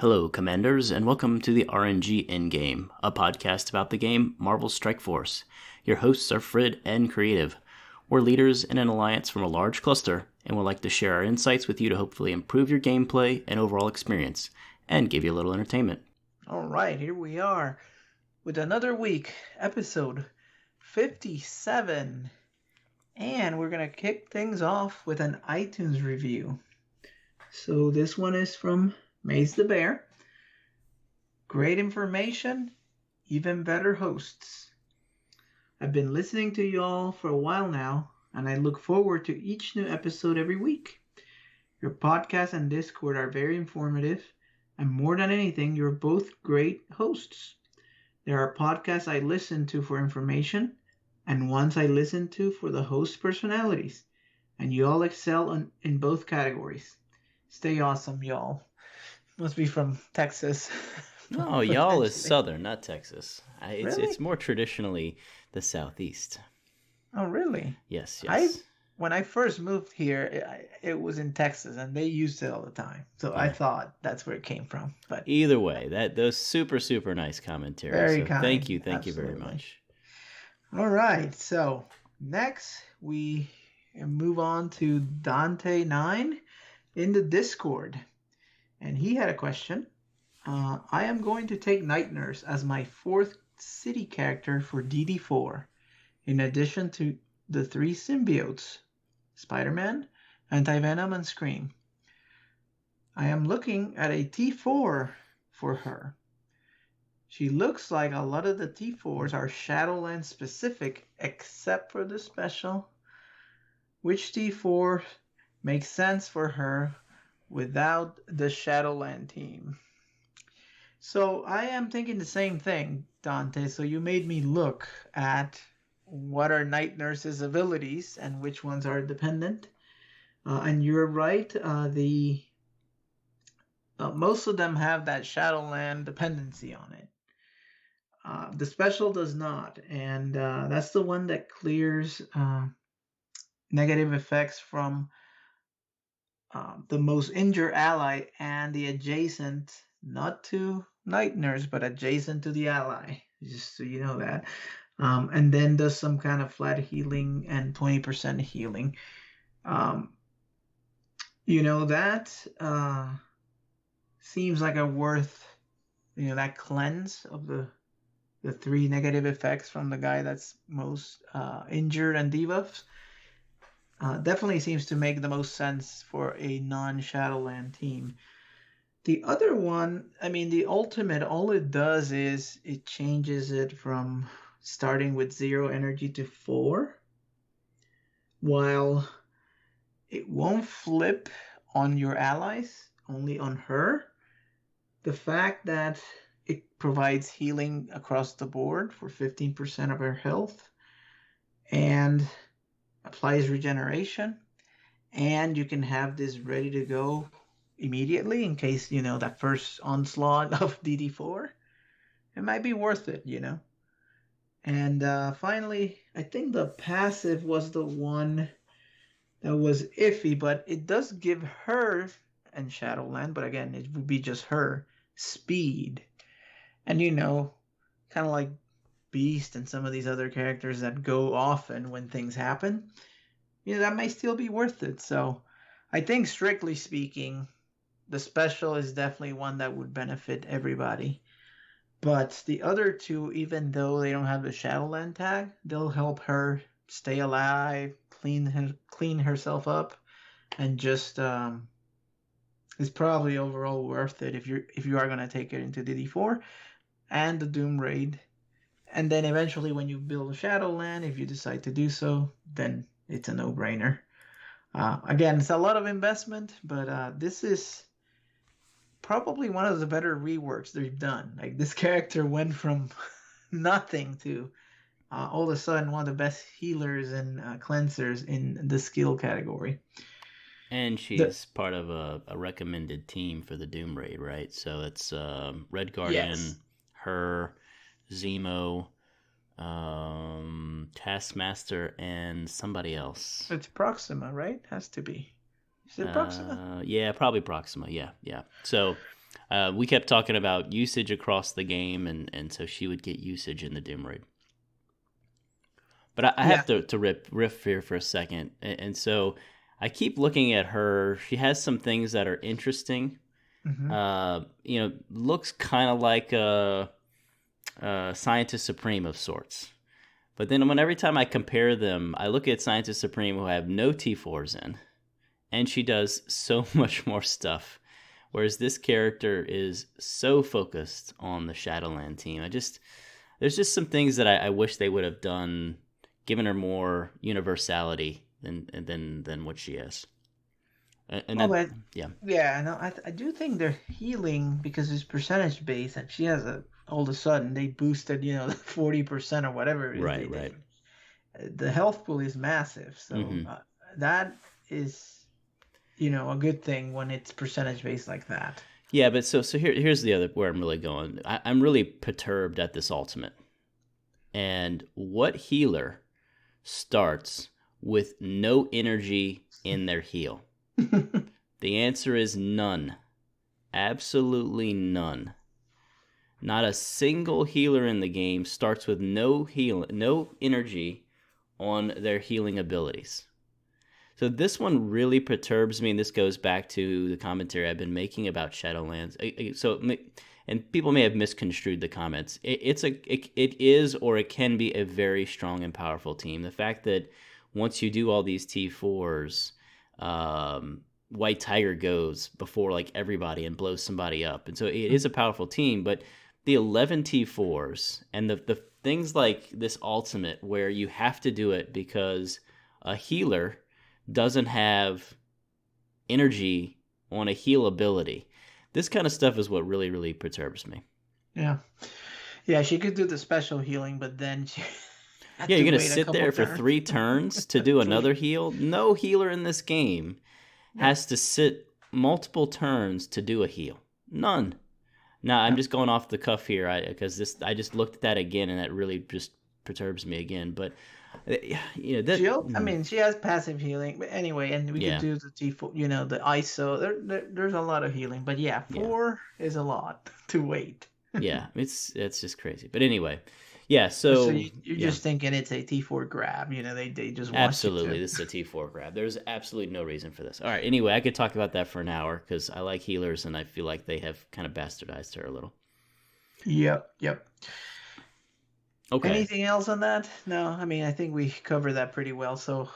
Hello, Commanders, and welcome to the RNG Endgame, a podcast about the game Marvel Strike Force. Your hosts are Frid and Creative. We're leaders in an alliance from a large cluster, and would like to share our insights with you to hopefully improve your gameplay and overall experience, and give you a little entertainment. All right, here we are with another week, episode 57. And we're going to kick things off with an iTunes review. So this one is from Maze the Bear. Great information, even better hosts. I've been listening to y'all for a while now, and I look forward to each new episode every week. Your podcast and Discord are very informative, and more than anything, you're both great hosts. There are podcasts I listen to for information, and ones I listen to for the host personalities, and you all excel in both categories. Stay awesome, y'all. Must be from Texas. No, y'all is southern, not Texas. Really? It's more traditionally the southeast. Oh, really? Yes. When I first moved here, it was in Texas, and they used it all the time. So yeah. I thought that's where it came from. But either way, those super nice commentaries. Very kind. Thank you very much. All right, so next we move on to Dante9 in the Discord. And he had a question. I am going to take Night Nurse as my 4th city character for DD4, in addition to the 3 symbiotes, Spider-Man, Anti-Venom, and Scream. I am looking at a T4 for her. She looks like a lot of the T4s are Shadowland specific, except for the special. Which T4 makes sense for her without the Shadowland team? So I am thinking the same thing, Dante. So you made me look at what are Night Nurse's abilities and which ones are dependent. And you're right. Most of them have that Shadowland dependency on it. The special does not, and that's the one that clears negative effects from the most injured ally and the adjacent, not to Night Nurse, but adjacent to the ally, just so you know that. And then does some kind of flat healing and 20% healing. That seems like a worth, that cleanse of the 3 negative effects from the guy that's most injured and debuffs. Definitely seems to make the most sense for a non-Shadowland team. The other one, the ultimate, all it does is it changes it from starting with 0 energy to 4, while it won't flip on your allies, only on her. The fact that it provides healing across the board for 15% of her health, and applies regeneration, and you can have this ready to go immediately in case, that first onslaught of DD4. It might be worth it, And finally, I think the passive was the one that was iffy, but it does give her, and Shadowland, but again, it would be just her, speed. And kind of like Beast and some of these other characters that go often when things happen, that might still be worth it. So I think, strictly speaking, the special is definitely one that would benefit everybody. But the other 2, even though they don't have the Shadowland tag, they'll help her stay alive, clean herself up, and just is probably overall worth it if you are going to take it into DD4 and the Doom Raid. And then eventually when you build a Shadowland, if you decide to do so, then it's a no-brainer. Again, it's a lot of investment, but this is probably one of the better reworks they've done. Like, this character went from nothing to all of a sudden one of the best healers and cleansers in the skill category. And she's part of a recommended team for the Doom Raid, right? So it's Red Guardian, yes, her, Zemo, Taskmaster, and somebody else. It's Proxima, right? Has to be. Is it Proxima? Yeah, probably Proxima. Yeah. So We kept talking about usage across the game, and so she would get usage in the Doom Raid. But I Yeah. have to riff here for a second, and so I keep looking at her. She has some things that are interesting. Hmm. Looks kind of like a Scientist Supreme of sorts. But then every time I compare them, I look at Scientist Supreme who have no T4s in, and she does so much more stuff. Whereas this character is so focused on the Shadowland team. There's just some things that I wish they would have done, given her more universality than what she is. And Oh, that, but yeah, yeah, no, I do think they're healing because it's percentage based, and she has a all of a sudden they boosted, 40% or whatever it is they right, did. right. The health pool is massive, so Mm-hmm. that is, a good thing when it's percentage based like that. Yeah, but here's the other where I'm really going. I'm really perturbed at this ultimate. And what healer starts with no energy in their heal? The answer is none. Absolutely none. Not a single healer in the game starts with no energy on their healing abilities. So this one really perturbs me, and this goes back to the commentary I've been making about Shadowlands. And people may have misconstrued the comments. It is or it can be a very strong and powerful team. The fact that once you do all these T4s, White Tiger goes before like everybody and blows somebody up, and so it is a powerful team. But the 11 T4s and the things like this ultimate where you have to do it because a healer doesn't have energy on a heal ability. This kind of stuff is what really, really perturbs me. Yeah. Yeah, she could do the special healing, but then she had Yeah, to you're going to wait a sit couple there for turns. 3 turns to do another heal? No healer in this game Yep. has to sit multiple turns to do a heal. None. Now, I'm Yep. just going off the cuff here because I just looked at that again and that really just perturbs me again. But, I mean, she has passive healing, but anyway, and we could yeah, do the T4, the ISO. There's a lot of healing, but yeah, yeah. 4 is a lot to wait. Yeah, it's just crazy. But anyway, yeah. So So you're yeah, just thinking it's a T4 grab. They just want you absolutely, to. this is a T4 grab. There's absolutely no reason for this. All right. Anyway, I could talk about that for an hour because I like healers and I feel like they have kind of bastardized her a little. Yep. Yep. Okay. Anything else on that? No, I mean, I think we covered that pretty well. So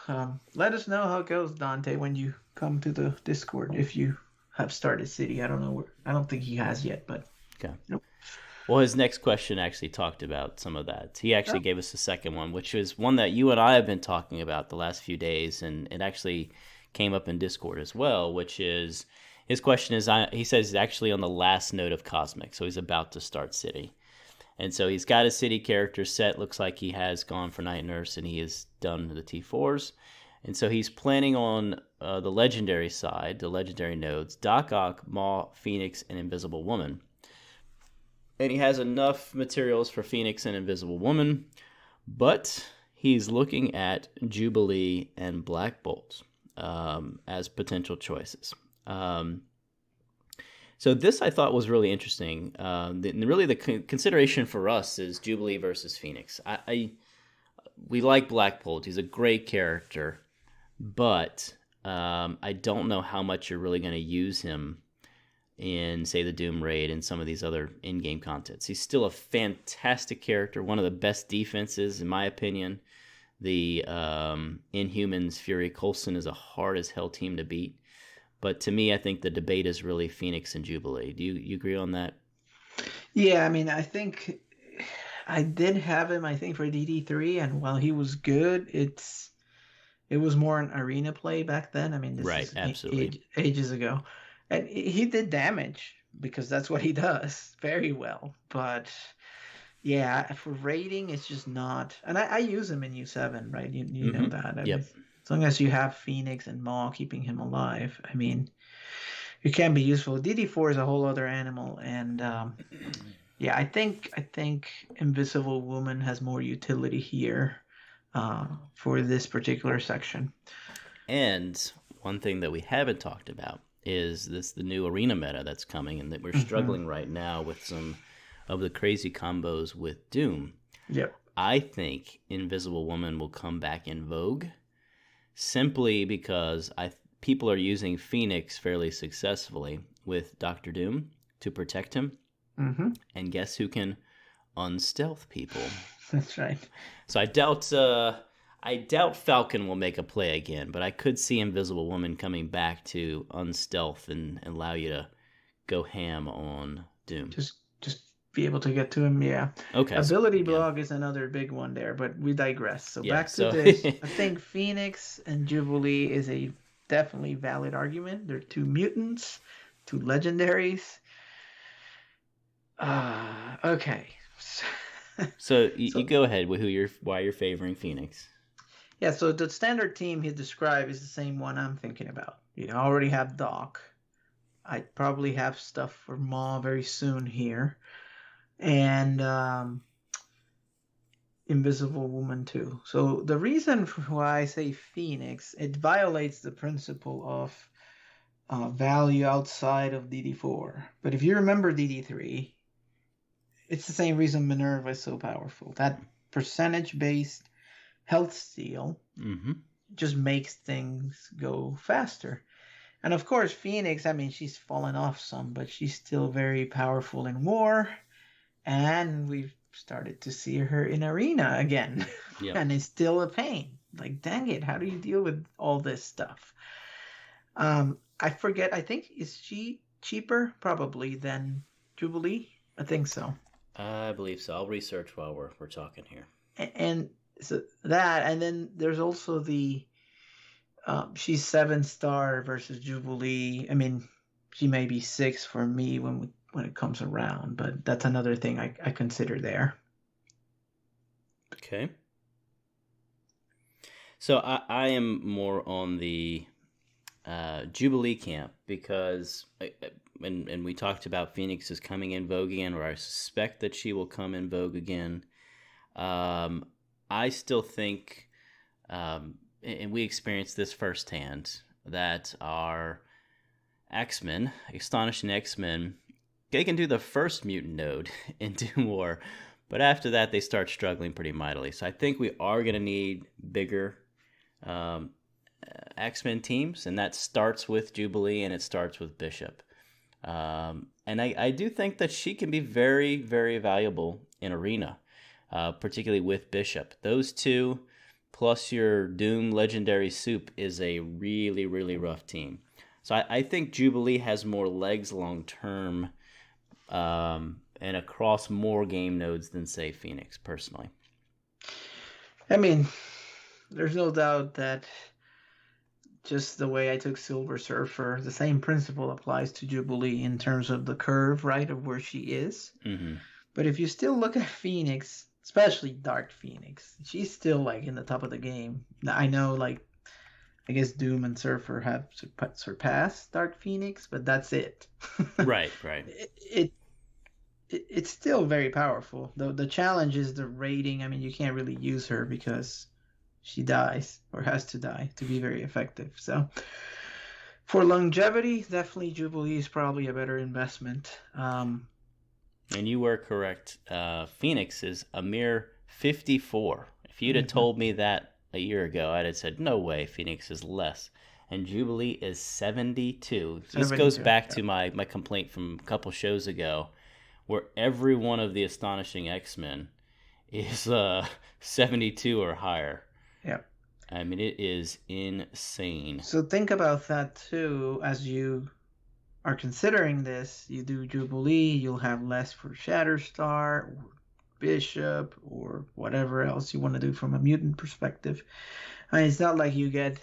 let us know how it goes, Dante, when you come to the Discord if you have started City. I don't know where. I don't think he has yet, but. Okay. Nope. Well, his next question actually talked about some of that. He actually Oh, gave us a second one, which is one that you and I have been talking about the last few days, and it actually came up in Discord as well. Which is his question is he says he's actually on the last node of Cosmic, so he's about to start City. And so he's got his City character set. Looks like he has gone for Night Nurse and he has done the T4s. And so he's planning on the legendary side, the legendary nodes, Doc Ock, Maw, Phoenix, and Invisible Woman. And he has enough materials for Phoenix and Invisible Woman, but he's looking at Jubilee and Black Bolt as potential choices. So this I thought was really interesting. Really, the consideration for us is Jubilee versus Phoenix. We like Black Bolt; he's a great character, but I don't know how much you're really going to use him in, say, the Doom Raid and some of these other in-game contents. He's still a fantastic character, one of the best defenses, in my opinion. The Inhumans Fury Coulson is a hard as hell team to beat. But to me, I think the debate is really Phoenix and Jubilee. Do you agree on that? yeah, I mean, I think I did have him, I think, for DD3, and while he was good, it was more an arena play back then. I mean, this Right, is absolutely. ages ago. And he did damage because that's what he does very well. But yeah, for rating, it's just not. And I use him in U7, right? You know Mm-hmm. that. I mean, Yep. as long as you have Phoenix and Maw keeping him alive, I mean, it can be useful. DD4 is a whole other animal, and yeah, I think Invisible Woman has more utility here for this particular section. And one thing that we haven't talked about is the new arena meta that's coming, and that we're struggling right now with some of the crazy combos with Doom. Yep. I think Invisible Woman will come back in vogue simply because people are using Phoenix fairly successfully with Doctor Doom to protect him. Mm-hmm. And guess who can unstealth people? That's right. So I doubt Falcon will make a play again, but I could see Invisible Woman coming back to unstealth and allow you to go ham on Doom. Just be able to get to him, yeah. Okay. Ability block is another big one there, but we digress. So Yeah, back to this. I think Phoenix and Jubilee is a definitely valid argument. They're two mutants, two legendaries. Okay. So you go ahead with why you're favoring Phoenix. Yeah, so the standard team he described is the same one I'm thinking about. You know, I already have Doc. I'd probably have stuff for Ma very soon here. And Invisible Woman too. So the reason for why I say Phoenix, it violates the principle of value outside of DD4. But if you remember DD3, it's the same reason Minerva is so powerful. That percentage-based health steal just makes things go faster. And of course, Phoenix, I mean, she's fallen off some, but she's still very powerful in war. And we've started to see her in arena again. Yep. And it's still a pain. Like, dang it, how do you deal with all this stuff? I forget, I think, is she cheaper probably than Jubilee? I think so. I believe so. I'll research while we're talking here. And so that, and then there's also the she's 7-star versus Jubilee. I mean, she may be 6 for me when it comes around, but that's another thing I consider there. Okay. So I am more on the Jubilee camp because, and we talked about Phoenix is coming in vogue again, or I suspect that she will come in vogue again. I still think, and we experienced this firsthand, that our X-Men, Astonishing X-Men, they can do the first mutant node in Doom War, but after that they start struggling pretty mightily. So I think we are going to need bigger X-Men teams, and that starts with Jubilee and it starts with Bishop. And I do think that she can be very, very valuable in Arena, particularly with Bishop. Those two, plus your Doom Legendary Soup, is a really, really rough team. So I think Jubilee has more legs long-term and across more game nodes than, say, Phoenix, personally. I mean, there's no doubt that just the way I took Silver Surfer, the same principle applies to Jubilee in terms of the curve, right, of where she is. Mm-hmm. But if you still look at Phoenix, especially Dark Phoenix, she's still, like, in the top of the game. I know, like, I guess Doom and Surfer have surpassed Dark Phoenix, but that's it. Right. It's still very powerful. The challenge is the rating. I mean, you can't really use her because she dies or has to die to be very effective. So for longevity, definitely Jubilee is probably a better investment. And you were correct. Phoenix is a mere 54. If you'd have told me that a year ago, I'd have said, no way, Phoenix is less. And Jubilee is 72. This goes back to my complaint from a couple shows ago, where every one of the Astonishing X-Men is 72 or higher. Yeah. I mean, it is insane. So think about that, too, as you are considering this. You do Jubilee, you'll have less for Shatterstar, or Bishop, or whatever else you want to do from a mutant perspective. I mean, it's not like you get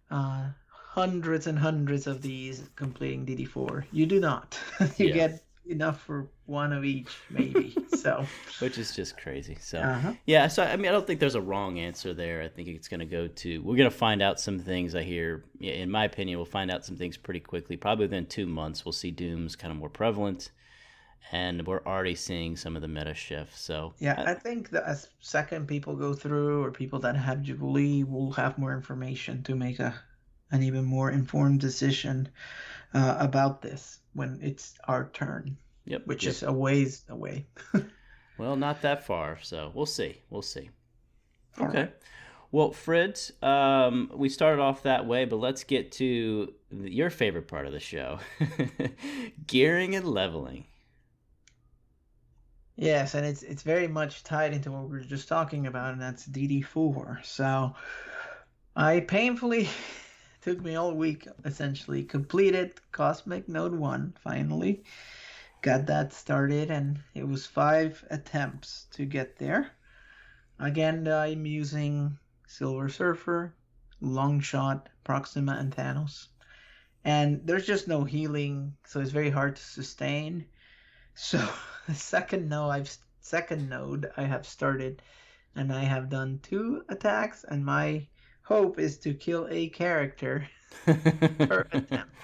hundreds and hundreds of these completing DD4. You do not. You get enough for one of each, maybe. So, which is just crazy. So yeah, so I mean, I don't think there's a wrong answer there. I think it's going to go to, we're going to find out some things. I hear, in my opinion, we'll find out some things pretty quickly. Probably within 2 months we'll see Dooms kind of more prevalent, and we're already seeing some of the meta shifts. So yeah, I think that as second people go through, or people that have Jubilee will have more information to make an even more informed decision. about this when it's our turn, Yep. which Yep. is a ways away. Well, not that far, so we'll see. We'll see. All Okay. right. Well, Fritz, we started off that way, but let's get to your favorite part of the show, gearing and leveling. Yes, and it's very much tied into what we were just talking about, and that's DD4. So I painfully took me all week essentially completed Cosmic Node 1 finally. Got that started, and it was 5 attempts to get there. Again, I'm using Silver Surfer, Longshot, Proxima, and Thanos. And there's just no healing, so it's very hard to sustain. So the second node I have started, and I have done 2 attacks, and my hope is to kill a character per attempt.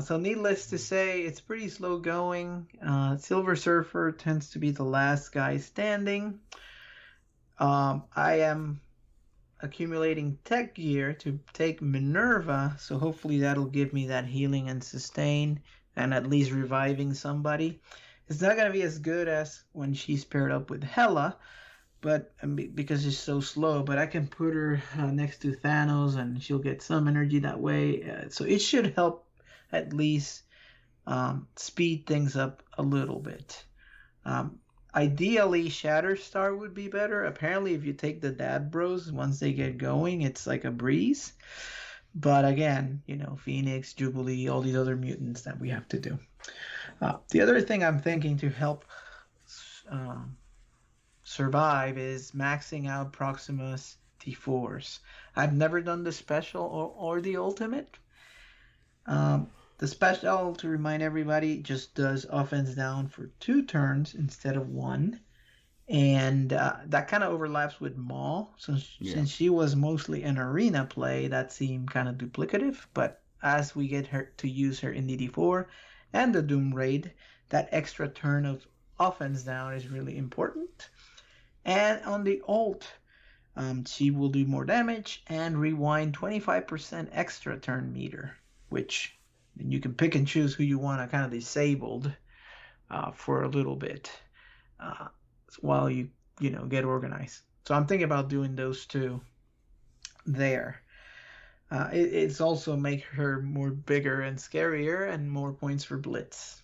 So needless to say, it's pretty slow going. Silver Surfer tends to be the last guy standing. I am accumulating tech gear to take Minerva, so hopefully that'll give me that healing and sustain and at least reviving somebody. It's not going to be as good as when she's paired up with Hela, but because she's so slow, but I can put her next to Thanos and she'll get some energy that way. So it should help at least speed things up a little bit. Ideally, Shatterstar would be better. Apparently, if you take the Dad Bros, once they get going, it's like a breeze. But again, Phoenix, Jubilee, all these other mutants that we have to do. The other thing I'm thinking to help survive is maxing out Proximus T4s. I've never done the special or the ultimate. The special, to remind everybody, just does offense down for 2 turns instead of 1. And that kind of overlaps with Maul. Since she was mostly an arena play, that seemed kind of duplicative. But as we get her to use her in DD4 and the Doom Raid, that extra turn of offense down is really important. And on the ult, she will do more damage and rewind 25% extra turn meter, which you can pick and choose who you want to kind of disabled for a little bit while you get organized. So I'm thinking about doing those 2 there. It's also make her more bigger and scarier and more points for blitz.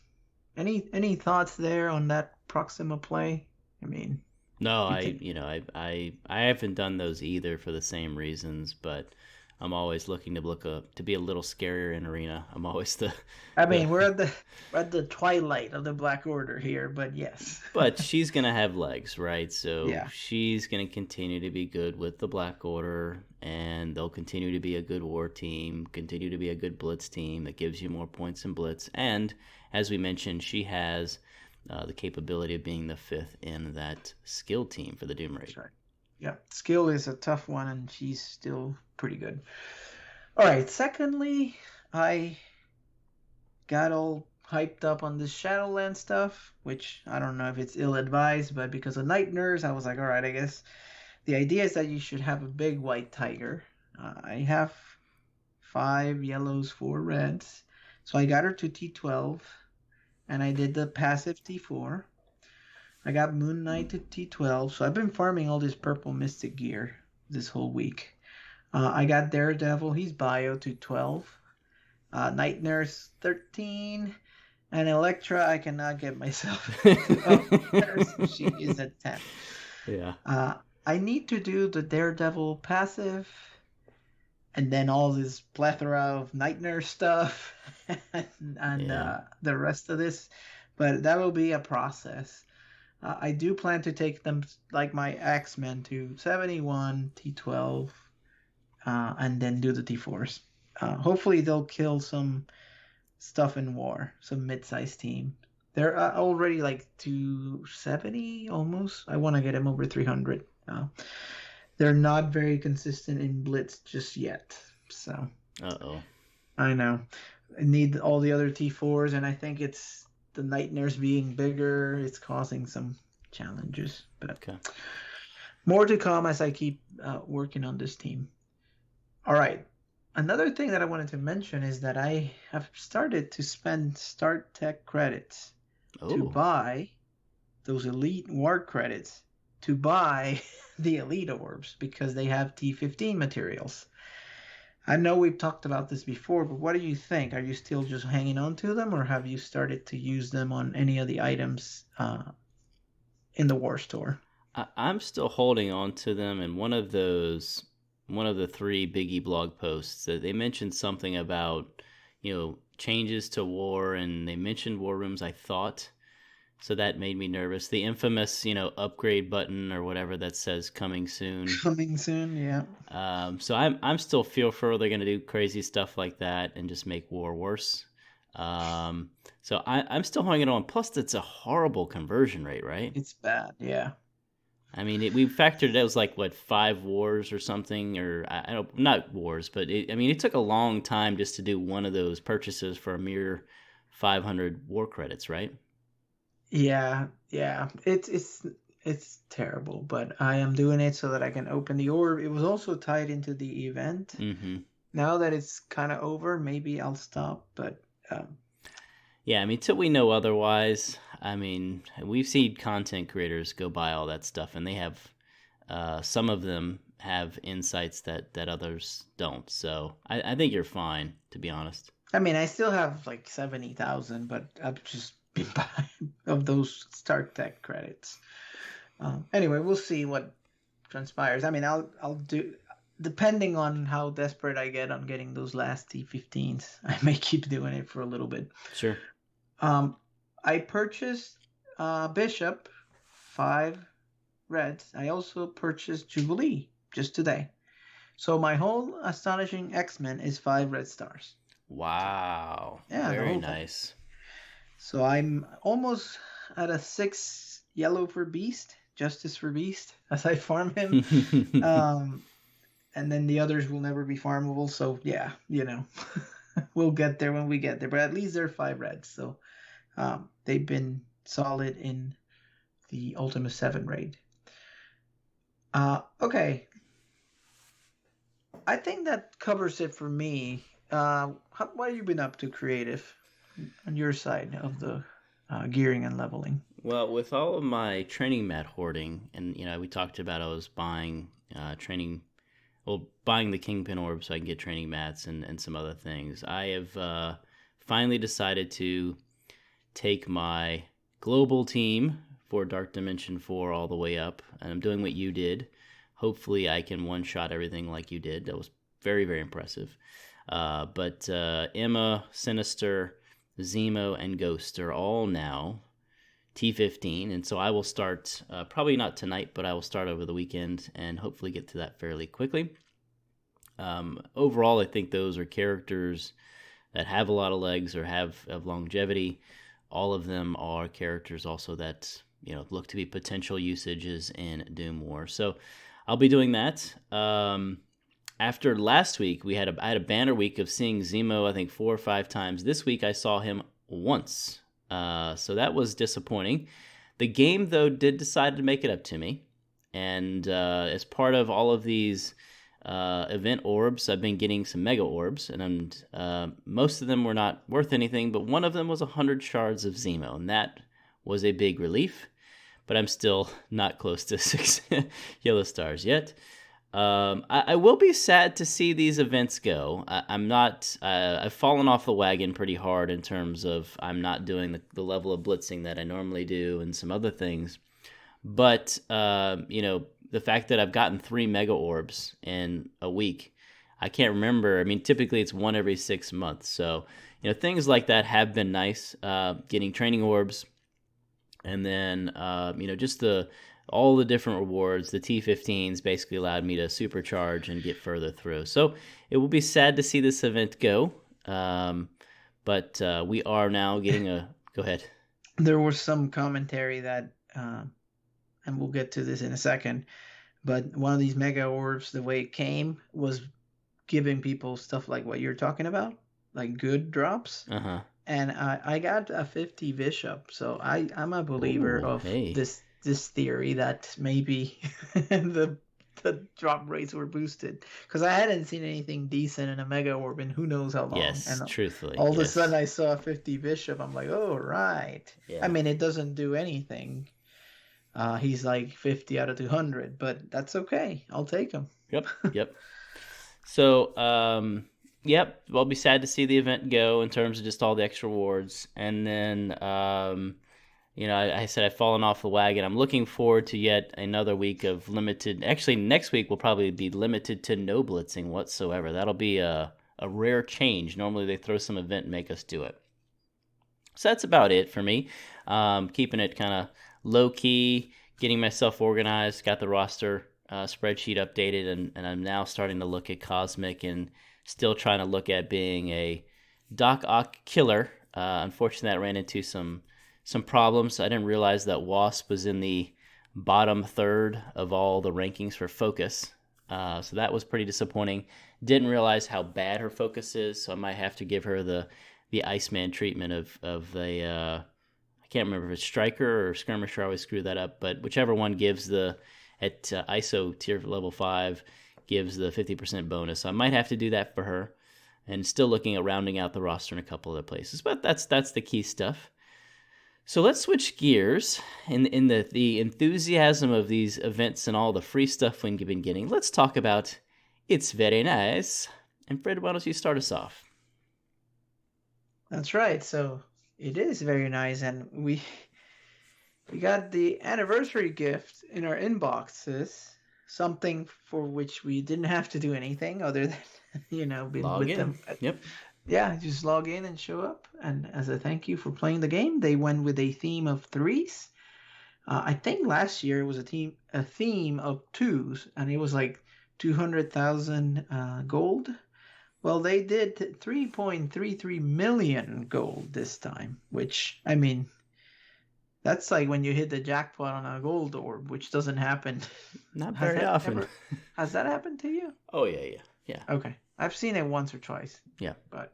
Any thoughts there on that Proxima play? I mean, No, I haven't done those either for the same reasons, but I'm always looking to be a little scarier in arena. I'm always I mean, we're at the twilight of the Black Order here, but yes. But she's gonna have legs, right? So Yeah. she's gonna continue to be good with the Black Order, and they'll continue to be a good war team, continue to be a good blitz team that gives you more points in blitz. And as we mentioned, she has the capability of being the 5th in that skill team for the Doom Raid. Right. Yeah, skill is a tough one, and she's still pretty good. All right. Secondly, I got all hyped up on this Shadowland stuff, which I don't know if it's ill-advised, but because of Night Nurse, I was like, all right, I guess the idea is that you should have a big white tiger. I have 5 yellows, 4 reds, so I got her to T12, and I did the passive T4. I got Moon Knight to T12, so I've been farming all this purple Mystic gear this whole week. I got Daredevil, he's bio to 12. Night Nurse 13. And Elektra, I cannot get myself to she is at 10. Yeah. I need to do the Daredevil passive, and then all this plethora of Night Nurse stuff, and the rest of this. But that will be a process. I do plan to take them, like my X-Men, to 71, T12, and then do the T4s. Hopefully they'll kill some stuff in war, some mid-sized team. They're already like 270 almost. I want to get them over 300. They're not very consistent in blitz just yet. So. Uh-oh. I know. I need all the other T4s, and I think it's the Night Nurse being bigger. It's causing some challenges. But okay. More to come as I keep working on this team. All right. Another thing that I wanted to mention is that I have started to spend Start Tech credits to Oh, buy those Elite War credits to buy the Elite Orbs because they have T15 materials. I know we've talked about this before, but what do you think? Are you still just hanging on to them, or have you started to use them on any of the items in the War Store? I'm still holding on to them. And one of the three Biggie blog posts that they mentioned something about, changes to war, and they mentioned war rooms, I thought. So that made me nervous. The infamous, upgrade button or whatever that says coming soon. Coming soon, yeah. So I'm still fearful they're gonna do crazy stuff like that and just make war worse. Um, so I'm still hanging on. Plus, it's a horrible conversion rate, right? It's bad, yeah. I mean, we factored it was like what 5 wars or something, or I don't not wars, but I mean, it took a long time just to do one of those purchases for a mere 500 war credits, right? Yeah, yeah. It's terrible, but I am doing it so that I can open the orb. It was also tied into the event. Mm-hmm. Now that it's kind of over, maybe I'll stop, but Yeah, I mean, till we know otherwise, I mean, we've seen content creators go buy all that stuff, and they have some of them have insights that others don't. So I think you're fine, to be honest. I mean, I still have like 70,000, but I've just been buying of those Start Tech credits. Anyway, we'll see what transpires. I mean, I'll do depending on how desperate I get on getting those last T15s. I may keep doing it for a little bit. Sure. I purchased Bishop 5 reds. I also purchased Jubilee just today. So my whole Astonishing X-Men is 5 red stars. Wow. Yeah, the Very whole thing. nice. So I'm almost at a 6 yellow for Beast, Justice for Beast, as I farm him. And then the others will never be farmable. So yeah, we'll get there when we get there. But at least they're 5 reds. So they've been solid in the Ultima 7 raid. Okay. I think that covers it for me. What have you been up to creative on your side of the gearing and leveling? Well, with all of my training mat hoarding, and we talked about I was buying buying the Kingpin orb so I can get training mats and some other things. I have finally decided to take my global team for Dark Dimension 4 all the way up, and I'm doing what you did. Hopefully, I can one-shot everything like you did. That was very, very impressive. But Emma, Sinister, Zemo, and Ghost are all now T15, and so I will start, probably not tonight, but I will start over the weekend and hopefully get to that fairly quickly. Overall, I think those are characters that have a lot of legs or have longevity. All of them are characters also that look to be potential usages in Doom War. So I'll be doing that. After last week, I had a banner week of seeing Zemo, I think 4 or 5 times. This week, I saw him once. So that was disappointing. The game, though, did decide to make it up to me. And as part of all of these event orbs, I've been getting some mega orbs. And most of them were not worth anything, but one of them was 100 shards of Zemo. And that was a big relief. But I'm still not close to 6 yellow stars yet. I will be sad to see these events go. I'm not. I've fallen off the wagon pretty hard in terms of I'm not doing the level of blitzing that I normally do and some other things. But the fact that I've gotten 3 mega orbs in a week, I can't remember. I mean, typically it's one every 6 months. So things like that have been nice. Getting training orbs, and then just all the different rewards. The T15s basically allowed me to supercharge and get further through. So it will be sad to see this event go, but we are now getting a... Go ahead. There was some commentary that, and we'll get to this in a second, but one of these mega orbs, the way it came, was giving people stuff like what you're talking about, like good drops. Uh-huh. And I got a 50 bishop, so I'm a believer of hey. this theory that maybe the the drop rates were boosted because I hadn't seen anything decent in a Mega Orb in who knows how long. Yes, And truthfully, all of a sudden yes. I saw a 50 Bishop. I'm like, oh, right. I Yeah. mean, it doesn't do anything. He's like 50 out of 200, but that's okay. I'll take him. Yep, yep. So, yep, I'll be sad to see the event go in terms of just all the extra rewards. And then, I said I've fallen off the wagon. I'm looking forward to yet another week of limited. Actually, next week will probably be limited to no blitzing whatsoever. That'll be a rare change. Normally, they throw some event and make us do it. So that's about it for me. Keeping it kind of low key, getting myself organized, got the roster spreadsheet updated, and I'm now starting to look at Cosmic and still trying to look at being a Doc Ock killer. Unfortunately, that ran into some problems. I didn't realize that Wasp was in the bottom third of all the rankings for focus. So that was pretty disappointing. Didn't realize how bad her focus is, so I might have to give her the Iceman treatment of the I can't remember if it's Striker or Skirmisher. I always screw that up, but whichever one gives the at ISO tier level 5 gives the 50% bonus. So I might have to do that for her, and still looking at rounding out the roster in a couple other places. But that's the key stuff. So let's switch gears in the enthusiasm of these events and all the free stuff we've been getting. Let's talk about It's Very Nice. And Fred, why don't you start us off? That's right. So it is very nice, and we got the anniversary gift in our inboxes. Something for which we didn't have to do anything other than been Log with in. them. Yep. Yeah, just log in and show up. And as a thank you for playing the game, they went with a theme of threes. I think last year it was a theme of twos, and it was like 200,000 gold. Well, they did 3.33 million gold this time, which, I mean, that's like when you hit the jackpot on a gold orb, which doesn't happen. Not very often. Has that happened to you? Oh, yeah. Okay. I've seen it once or twice. Yeah. But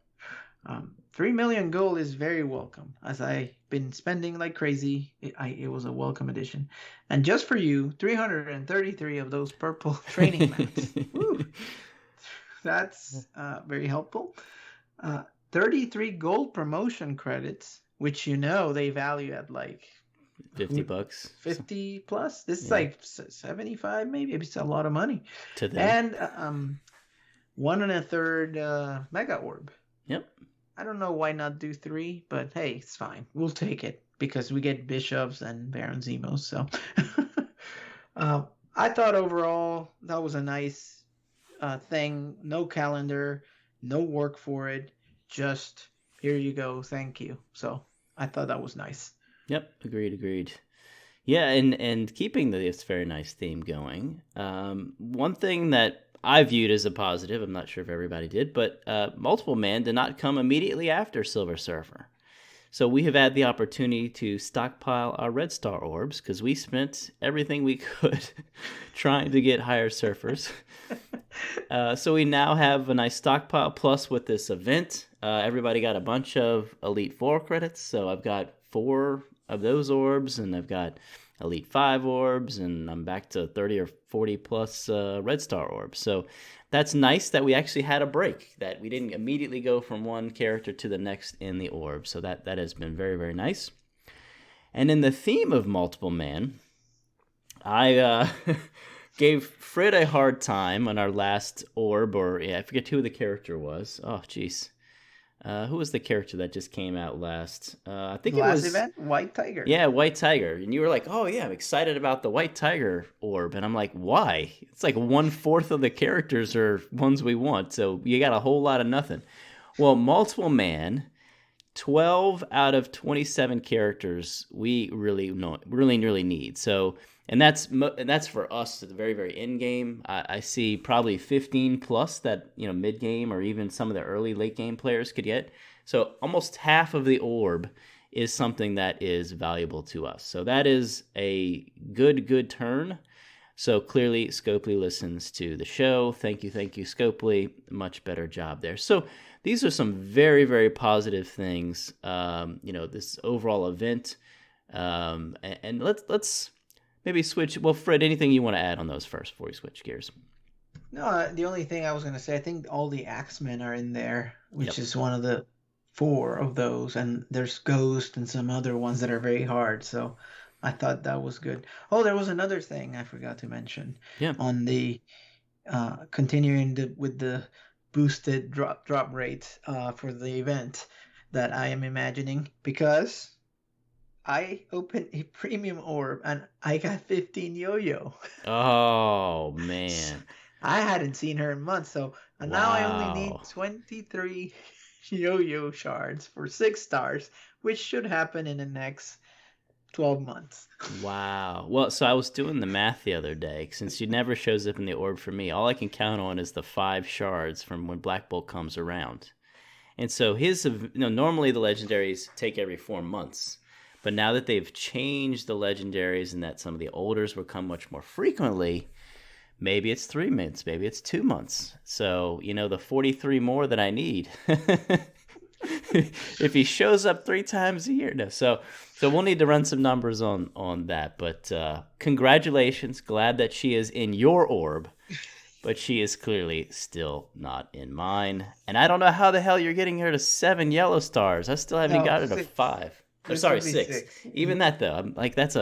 3 million gold is very welcome. As I've been spending like crazy, it was a welcome addition. And just for you, 333 of those purple training mats. Woo! That's very helpful. 33 gold promotion credits, which they value at like $50. 50 plus. This is like 75 maybe. It's a lot of money. To them. And 1 1/3 mega orb. Yep. I don't know why not do 3, but hey, it's fine. We'll take it because we get bishops and Baron Zemos. So I thought overall that was a nice thing. No calendar, no work for it. Just here you go. Thank you. So I thought that was nice. Yep. Agreed. Yeah, and keeping the It's Very Nice theme going. One thing that I viewed as a positive, I'm not sure if everybody did, but Multiple Man did not come immediately after Silver Surfer. So we have had the opportunity to stockpile our Red Star orbs because we spent everything we could trying to get higher surfers. So we now have a nice stockpile. Plus, with this event, everybody got a bunch of Elite 4 credits. So I've got 4 of those orbs, and I've got Elite 5 orbs, and I'm back to 30 or 40 plus Red Star orbs. So that's nice that we actually had a break, that we didn't immediately go from one character to the next in the orb. So that has been very, very nice. And in the theme of Multiple Man, I gave Frid a hard time on our last orb, or I forget who the character was. Oh, jeez. Who was the character that just came out last? I think last it was event, White Tiger. Yeah, White Tiger. And you were like, "Oh yeah, I'm excited about the White Tiger orb." And I'm like, "Why?" It's like 1/4 of the characters are ones we want, so you got a whole lot of nothing. Well, Multiple Man, 12 out of 27 characters we really need. So, and that's for us at the very, very end game. I see probably 15 plus that mid game or even some of the early late game players could get. So almost half of the orb is something that is valuable to us. So that is a good turn. So clearly Scopely listens to the show. Thank you, Scopely. Much better job there. So these are some very, very positive things. This overall event, and let's maybe switch. Well, Fred, anything you want to add on those first before we switch gears? No, the only thing I was gonna say, I think all the Axemen are in there, which Yep. is one of the four of those, and there's Ghost and some other ones that are very hard. So I thought that was good. Oh, there was another thing I forgot to mention Yeah. on the continuing with the boosted drop rate for the event that I am imagining, because I opened a premium orb and I got 15 yo-yo. Oh man. I hadn't seen her in months, so now I only need Wow. 23 yo-yo shards for 6 stars, which should happen in the next 12 months. Wow. Well, so I was doing the math the other day. Since she never shows up in the orb for me, all I can count on is the 5 shards from when Black Bolt comes around. And so normally the legendaries take every 4 months. But now that they've changed the legendaries and that some of the olders will come much more frequently, maybe it's 3 months, maybe it's 2 months. So, the 43 more that I need. If he shows up 3 times a year. No. So we'll need to run some numbers on that. But congratulations. Glad that she is in your orb. But she is clearly still not in mine. And I don't know how the hell you're getting her to 7 yellow stars. I still haven't No, got her to 6. 5. Or This sorry, would be 6. 6. Even that though, I'm like that's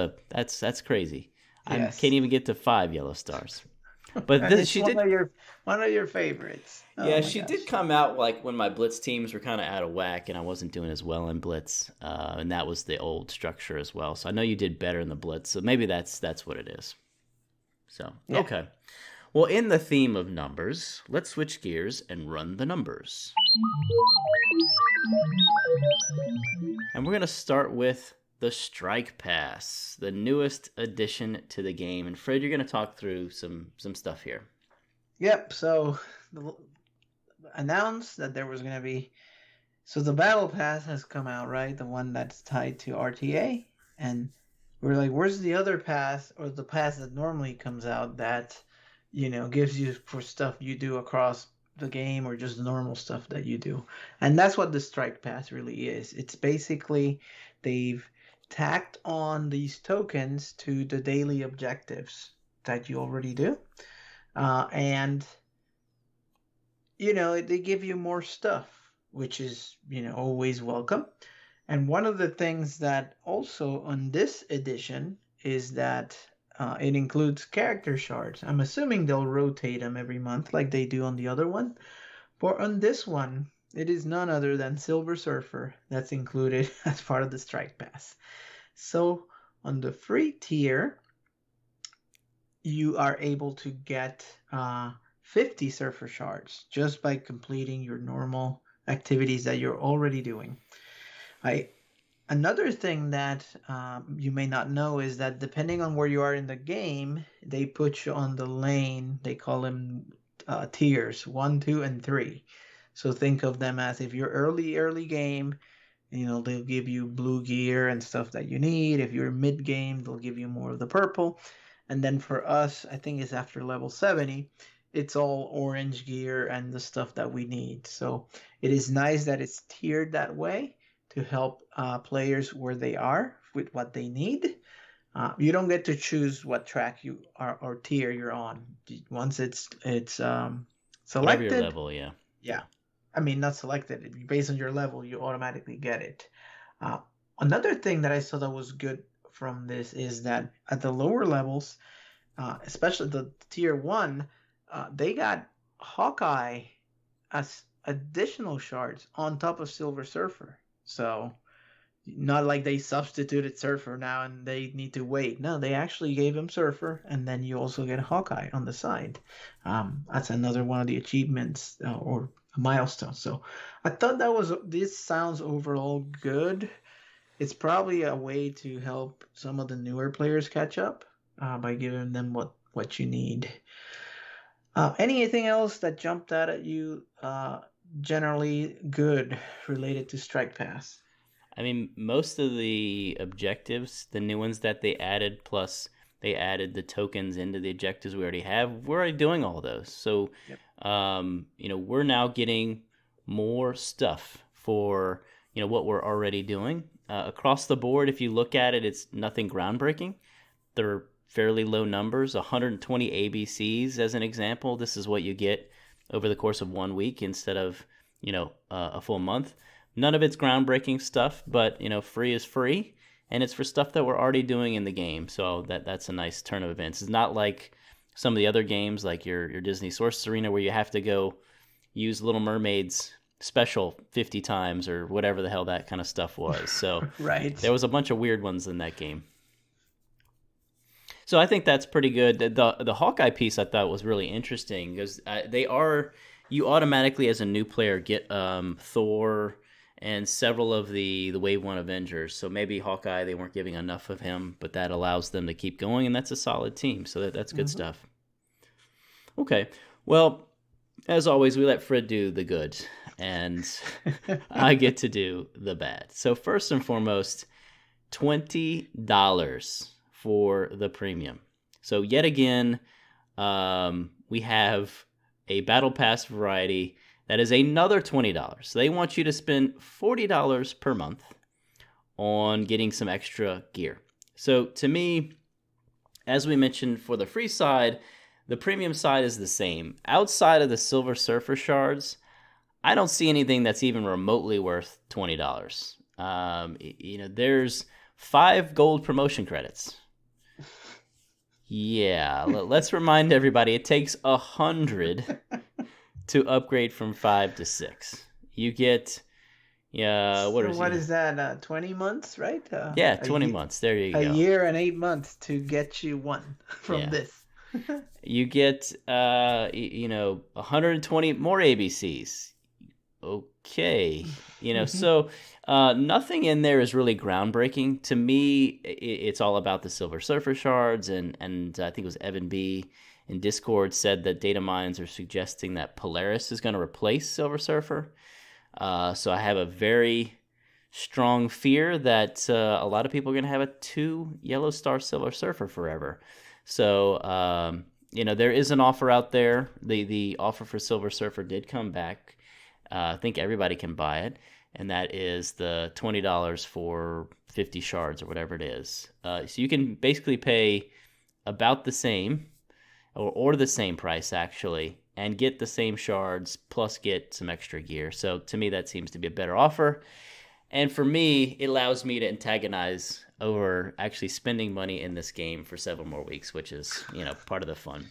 crazy. I can't Yes. even get to 5 yellow stars. But And it's she did. one of your favorites. Oh Yeah, my she did gosh. come out like when my blitz teams were kind of out of whack and I wasn't doing as well in blitz, and that was the old structure as well. So I know you did better in the blitz, so maybe that's what it is. So Yeah. okay, well, in the theme of numbers, let's switch gears and run the numbers. And we're gonna start with the Strike Pass, the newest addition to the game. And Fred, you're gonna talk through some stuff here. Yep. So announced that there was going to be. So the Battle Pass has come out, right? The one that's tied to RTA. And we're like, where's the other pass, or the pass that normally comes out that, gives you for stuff you do across the game, or just normal stuff that you do? And that's what the Strike Pass really is. It's basically they've tacked on these tokens to the daily objectives that you already do. And they give you more stuff, which is, always welcome. And one of the things that also on this edition is that it includes character shards. I'm assuming they'll rotate them every month like they do on the other one. But on this one, it is none other than Silver Surfer that's included as part of the Strike Pass. So on the free tier, you are able to get 50 Surfer shards just by completing your normal activities that you're already doing. Another thing that you may not know is that depending on where you are in the game, they put you on the lane. They call them tiers 1, 2, and 3. So think of them as, if you're early game, they'll give you blue gear and stuff that you need. If you're mid game, they'll give you more of the purple. And then for us, I think it's after level 70, it's all orange gear and the stuff that we need. So it is nice that it's tiered that way to help players where they are with what they need. You don't get to choose what track you are or tier you're on. Once it's Whatever your selected, level, yeah. yeah. I mean, not selected. Based on your level, you automatically get it. Another thing that I saw that was good from this is that at the lower levels, especially the tier 1, they got Hawkeye as additional shards on top of Silver Surfer. So not like they substituted Surfer now and they need to wait. No, they actually gave him Surfer, and then you also get Hawkeye on the side. That's another one of the achievements or a milestone. So I thought this sounds overall good. It's probably a way to help some of the newer players catch up by giving them what you need. Anything else that jumped out at you generally good related to Strike Pass? I mean, most of the objectives, the new ones that they added, plus they added the tokens into the objectives we already have, we're already doing all those. So, Yep. We're now getting more stuff for, what we're already doing. Across the board, if you look at it, it's nothing groundbreaking. They're fairly low numbers, 120 ABCs as an example. This is what you get over the course of 1 week instead of, a full month. None of it's groundbreaking stuff, but, free is free, and it's for stuff that we're already doing in the game. So that's a nice turn of events. It's not like some of the other games, like your Disney Source Arena, where you have to go use Little Mermaid's special 50 times or whatever the hell that kind of stuff was. So right. There was a bunch of weird ones in that game. So I think that's pretty good. The Hawkeye piece I thought was really interesting because you automatically as a new player get Thor and several of the Wave 1 Avengers. So maybe Hawkeye, they weren't giving enough of him, but that allows them to keep going, and that's a solid team. So that's good stuff. Okay. Well, as always, we let Frid do the good, and I get to do the bad. So first and foremost, $20 for the premium. So yet again, we have a Battle Pass variety that is another $20. So they want you to spend $40 per month on getting some extra gear. So to me, as we mentioned for the free side, the premium side is the same. Outside of the Silver Surfer shards, I don't see anything that's even remotely worth $20. There's 5 gold promotion credits. Yeah, let's remind everybody, it takes 100 to upgrade from 5 to 6. You get, what is that? 20 months, right? 20 months. There you go. A year and 8 months to get you one from this. You get, 120 more ABCs. Okay. So nothing in there is really groundbreaking. To me, it's all about the Silver Surfer shards, and I think it was Evan B. in Discord said that data mines are suggesting that Polaris is going to replace Silver Surfer. So I have a very strong fear that a lot of people are going to have a 2 Yellow Star Silver Surfer forever. So, there is an offer out there. The offer for Silver Surfer did come back. I think everybody can buy it, and that is the $20 for 50 shards or whatever it is. So you can basically pay about the same, or the same price actually, and get the same shards plus get some extra gear. So to me, that seems to be a better offer. And for me, it allows me to antagonize over actually spending money in this game for several more weeks, which is, part of the fun.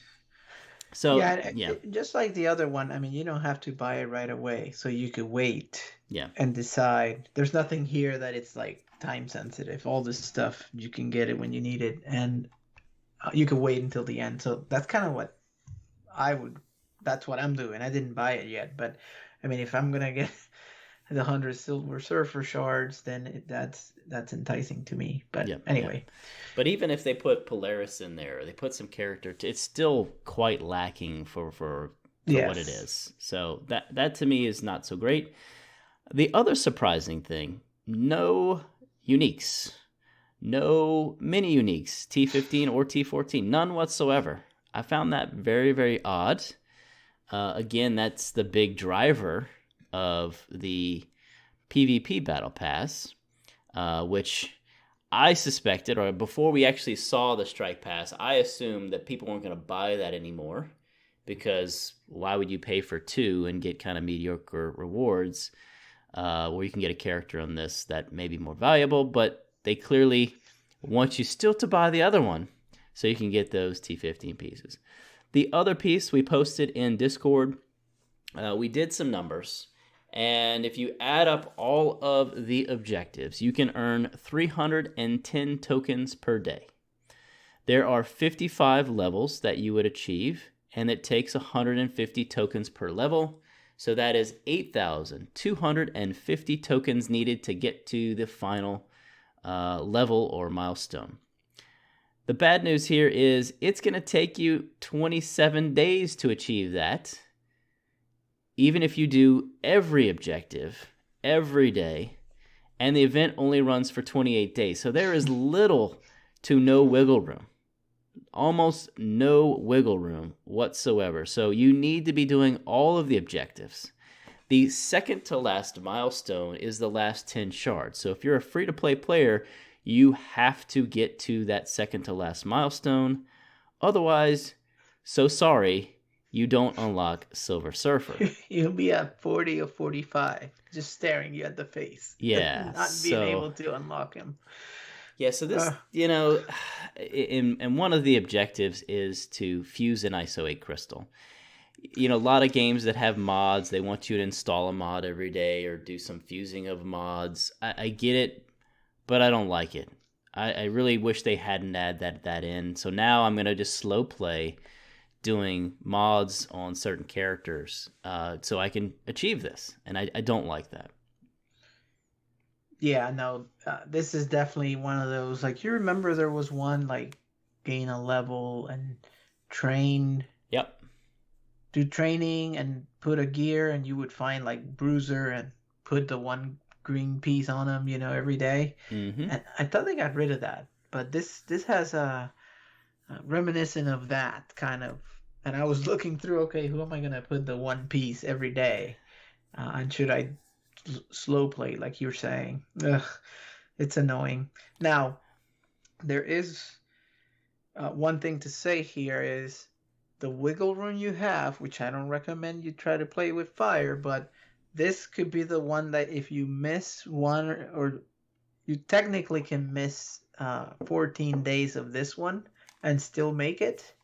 So, just like the other one, I mean, you don't have to buy it right away. So you could wait and decide. There's nothing here that it's like time sensitive. All this stuff, you can get it when you need it. And you can wait until the end. So that's kind of what that's what I'm doing. I didn't buy it yet. But, I mean, if I'm going to get the 100 Silver Surfer shards, then that's enticing to me. But anyway. But even if they put Polaris in there, they put some character, it's still quite lacking for what it is. So that to me is not so great. The other surprising thing, no uniques. No mini uniques, T15 or T14, none whatsoever. I found that very, very odd. Again, that's the big driver of the PvP Battle Pass, which I suspected, or before we actually saw the Strike Pass, I assumed that people weren't going to buy that anymore, because why would you pay for 2 and get kind of mediocre rewards, where you can get a character on this that may be more valuable, but they clearly want you still to buy the other one so you can get those T15 pieces. The other piece we posted in Discord, we did some numbers, and if you add up all of the objectives, you can earn 310 tokens per day. There are 55 levels that you would achieve, and it takes 150 tokens per level. So that is 8,250 tokens needed to get to the final level or milestone. The bad news here is it's going to take you 27 days to achieve that, even if you do every objective every day, and the event only runs for 28 days. So there is little to no wiggle room. Almost no wiggle room whatsoever. So you need to be doing all of the objectives. The second to last milestone is the last 10 shards. So if you're a free-to-play player, You have to get to that second to last milestone. Otherwise, so sorry, you don't unlock Silver Surfer. You'll be at 40 or 45, just staring you at the face, Yeah, not being so able to unlock him. yeah, so this, Uh, and one of the objectives is to fuse an ISO 8 crystal. A lot of games that have mods, they want you to install a mod every day or do some fusing of mods. I get it, but I don't like it. I really wish they hadn't added that in. So now I'm going to just slow play doing mods on certain characters so I can achieve this. And I don't like that. Yeah, no, this is definitely one of those. Like, you remember there was one, like, gain a level and train, Yep. do training and put a gear, and you would find, like, Bruiser and put the one green piece on him, every day. Mm-hmm. And I thought they got rid of that. But this has a reminiscent of that kind of. And I was looking through, okay, who am I going to put the one piece every day? And should I slow play, like you're saying? Ugh, it's annoying. Now, there is one thing to say here is the wiggle room you have, which I don't recommend you try to play with fire, but this could be the one that if you miss one, or you technically can miss 14 days of this one and still make it.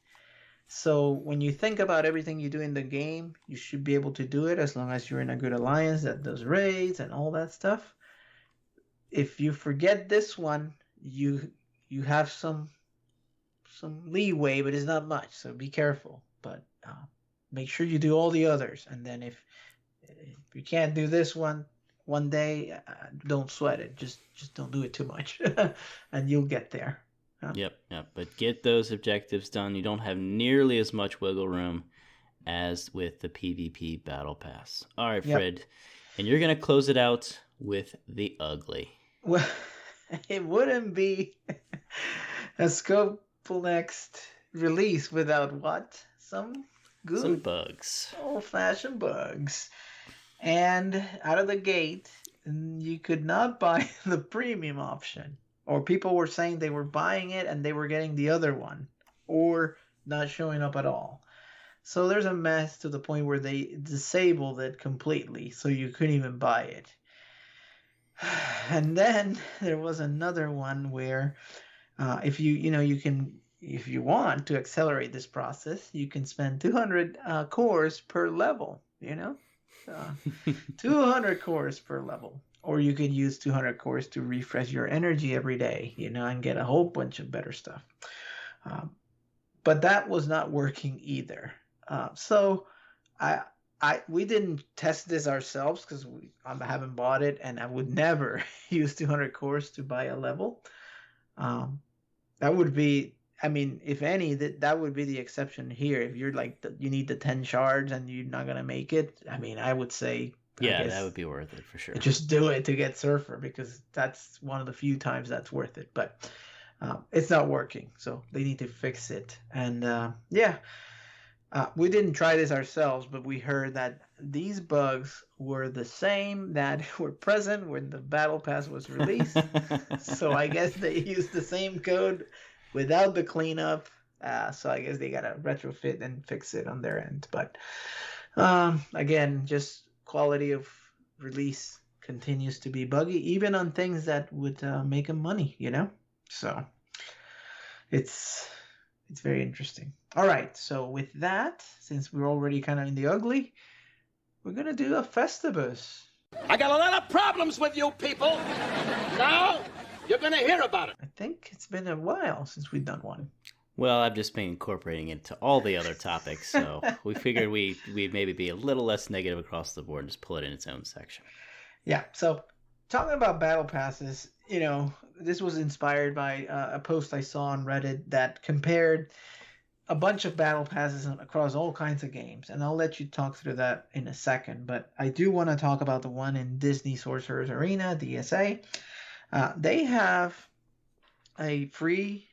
So when you think about everything you do in the game, you should be able to do it as long as you're in a good alliance that does raids and all that stuff. If you forget this one, you have some leeway, but it's not much. So be careful. But make sure you do all the others. And then if you can't do this one day, don't sweat it. Just don't do it too much, and you'll get there. Yep. But get those objectives done. You don't have nearly as much wiggle room as with the PvP Battle Pass. All right, Frid. Yep. And you're going to close it out with the ugly. Well, it wouldn't be a Scopeful next release without what? Some bugs. Old-fashioned bugs. And out of the gate, you could not buy the premium option. Or people were saying they were buying it and they were getting the other one, or not showing up at all. So there's a mess to the point where they disabled it completely, so you couldn't even buy it. And then there was another one where if if you want to accelerate this process, you can spend 200 cores per level, 200 cores per level. Or you could use 200 cores to refresh your energy every day, and get a whole bunch of better stuff. But that was not working either. So we didn't test this ourselves because I haven't bought it, and I would never use 200 cores to buy a level. That would be, if any, that would be the exception here. If you're like, you need the 10 shards and you're not going to make it, I would say, yeah, that would be worth it for sure. Just do it to get Surfer, because that's one of the few times that's worth it. But it's not working, so they need to fix it. And we didn't try this ourselves, but we heard that these bugs were the same that were present when the Battle Pass was released. So I guess they used the same code without the cleanup. So I guess they gotta retrofit and fix it on their end. But again, just quality of release continues to be buggy, even on things that would make them money, So it's very interesting. All right, so with that, since we're already kind of in the ugly, we're gonna do a Festivus. I got a lot of problems with you people. Now you're gonna hear about it. I think it's been a while since we've done one. Well, I've just been incorporating it to all the other topics, so we figured we'd maybe be a little less negative across the board and just pull it in its own section. Yeah, so talking about Battle Passes, this was inspired by a post I saw on Reddit that compared a bunch of Battle Passes across all kinds of games, and I'll let you talk through that in a second, but I do want to talk about the one in Disney Sorcerer's Arena, DSA. They have a free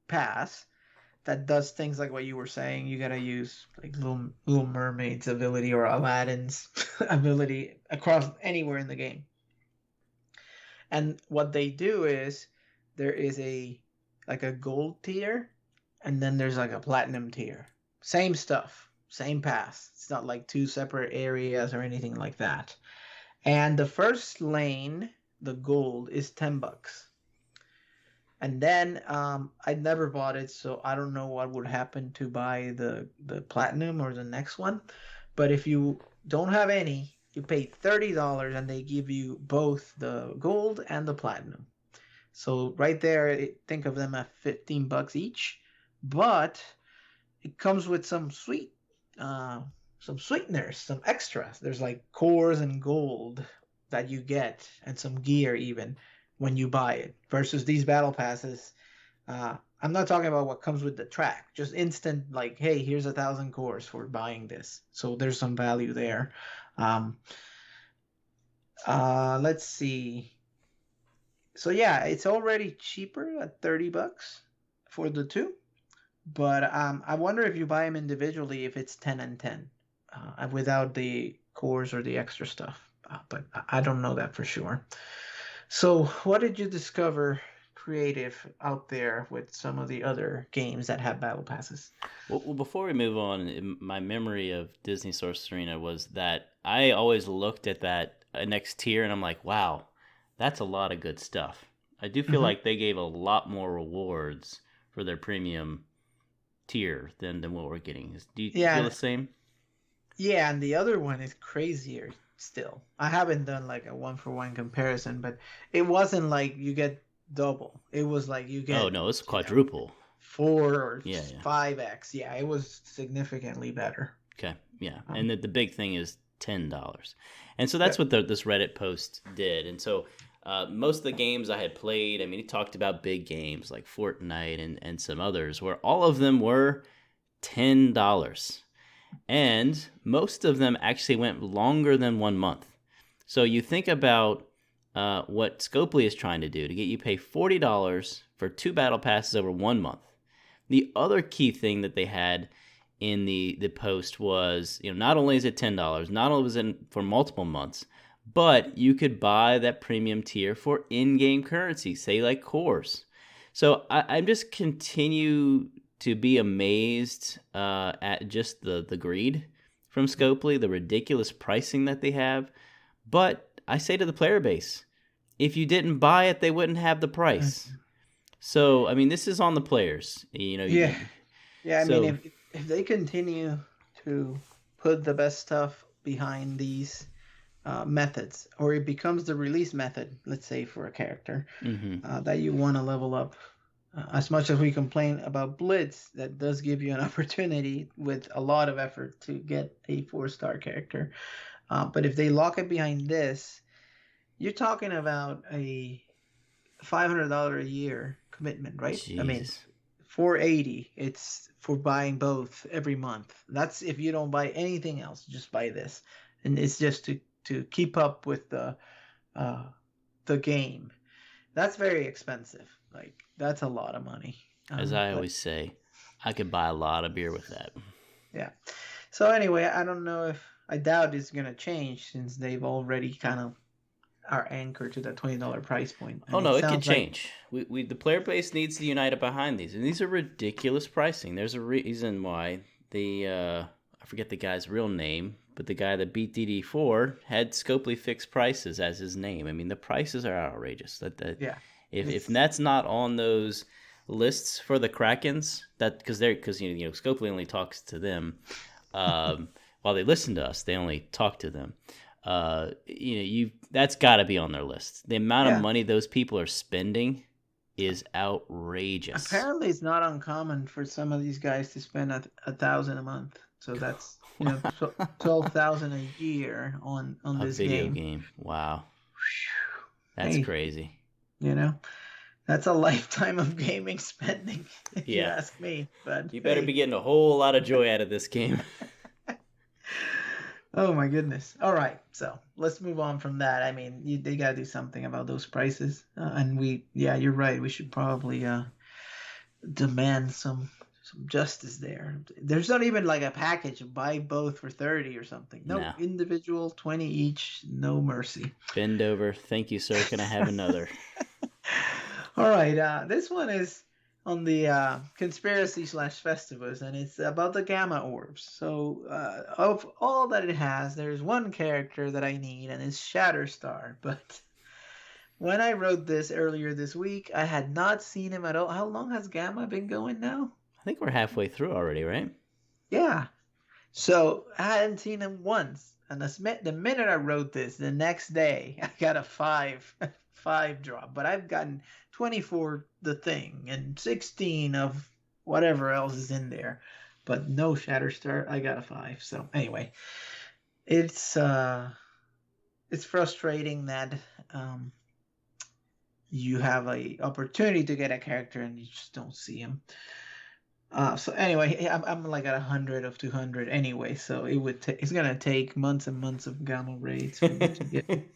pass that does things like what you were saying. You gotta use like Little Mermaid's ability or Aladdin's ability across anywhere in the game. And what they do is there is a gold tier, and then there's like a platinum tier. Same stuff, same pass. It's not like two separate areas or anything like that. And the first lane, the gold, is $10. And then I never bought it, so I don't know what would happen to buy the platinum or the next one. But if you don't have any, you pay $30 and they give you both the gold and the platinum. So right there, think of them at $15 each. But it comes with some sweeteners, some extras. There's like cores and gold that you get, and some gear even when you buy it. Versus these battle passes, I'm not talking about what comes with the track. Just instant, like, hey, here's 1,000 cores for buying this. So there's some value there. Let's see. So yeah, it's already cheaper at $30 for the two. But I wonder if you buy them individually, if it's 10 and 10 without the cores or the extra stuff. But I don't know that for sure. So what did you discover creative out there with some of the other games that have battle passes? Well, before we move on, my memory of Disney Source Arena was that I always looked at that next tier and I'm like, wow, that's a lot of good stuff. I do feel like they gave a lot more rewards for their premium tier than what we're getting. Do you feel the same? Yeah, and the other one is crazier still. I haven't done like a 1-for-1 comparison, but it wasn't like you get double. It was like you get, oh no, it's quadruple. 4 or 5x. Yeah, it was significantly better. Okay, yeah. And the big thing is $10. And so that's what this Reddit post did. And so most of the games I had played, I mean, he talked about big games like Fortnite and some others, where all of them were $10. And most of them actually went longer than 1 month. So you think about what Scopely is trying to do to get you pay $40 for 2 battle passes over 1 month. The other key thing that they had in the post was, not only is it $10, not only was it for multiple months, but you could buy that premium tier for in-game currency, say like cores. So I'm just continue to be amazed at just the greed from Scopely, the ridiculous pricing that they have. But I say to the player base, if you didn't buy it, they wouldn't have the price. So, I mean, this is on the players. Yeah. I mean, if they continue to put the best stuff behind these methods, or it becomes the release method, let's say for a character that you want to level up, as much as we complain about Blitz, that does give you an opportunity with a lot of effort to get a 4-star character. But if they lock it behind this, you're talking about a $500 a year commitment, right? Jesus. I mean, $480. It's for buying both every month. That's if you don't buy anything else, just buy this, and it's just to keep up with the game. That's very expensive. Like, that's a lot of money. As I always say, I could buy a lot of beer with that. Yeah. So anyway, I doubt it's going to change, since they've already kind of are anchored to that $20 price point. And it could change. We the player base needs to unite behind these, and these are ridiculous pricing. There's a reason why I forget the guy's real name, but the guy that beat DD4 had Scopely fixed prices as his name. I mean, the prices are outrageous. If that's not on those lists for the Krakens, because Scopely only talks to them while they listen to us. They only talk to them. That's got to be on their list. The amount of money those people are spending is outrageous. Apparently, it's not uncommon for some of these guys to spend $1,000 a month. So that's $12,000 a year on this video game. Wow, that's crazy. That's a lifetime of gaming spending, if you ask me. But you better be getting a whole lot of joy out of this game. Oh my goodness. All right, so let's move on from that. I mean, they gotta do something about those prices, and you're right. We should probably demand some justice there. There's not even like a package of buy both for 30 or something. No. Individual 20 each, no mercy. Bend over. Thank you, sir. Can I have another? All right, this one is on the conspiracy/Festivus, and it's about the gamma orbs. So, of all that it has, there's one character that I need, and it's Shatterstar. But when I wrote this earlier this week, I had not seen him at all. How long has gamma been going now? I think we're halfway through already, right? Yeah. So I hadn't seen him once. And the minute I wrote this, the next day, I got a 5 drop. But I've gotten 24 the thing and 16 of whatever else is in there. But no Shatterstar. I got a 5. So anyway, it's frustrating that you have a opportunity to get a character and you just don't see him. So anyway, I'm like at 100 of 200 anyway, so it's gonna take months and months of gamma raids for me to get.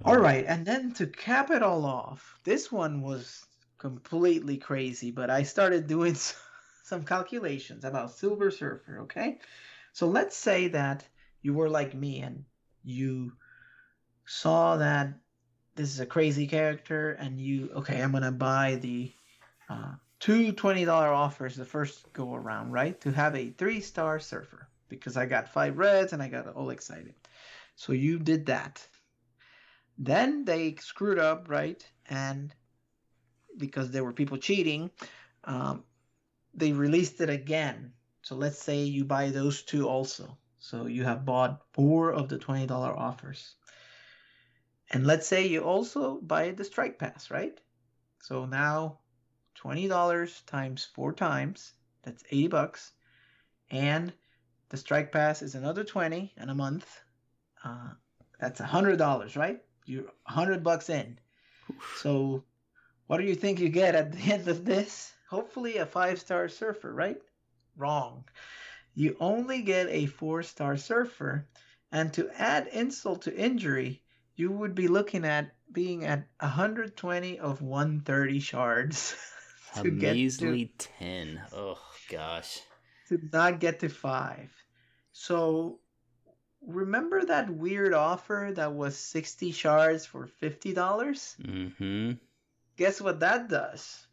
All right, and then to cap it all off, this one was completely crazy, but I started doing some calculations about Silver Surfer. Okay, so let's say that you were like me and you saw that this is a crazy character, and I'm gonna buy the two $20 offers the first go around, right? To have a 3-star surfer because I got 5 reds and I got all excited. So you did that. Then they screwed up, right? And because there were people cheating, they released it again. So let's say you buy those 2 also. So you have bought 4 of the $20 offers. And let's say you also buy the Strike Pass, right? So now $20 times 4 times, that's $80, and the Strike Pass is another 20 in a month. That's $100, right? You're $100 in. So what do you think you get at the end of this? Hopefully a 5-star surfer, right? Wrong. You only get a 4-star surfer, and to add insult to injury, you would be looking at being at 120 of 130 shards. A measly 10. Oh, gosh. To not get to 5. So, remember that weird offer that was 60 shards for $50? Mm-hmm. Guess what that does?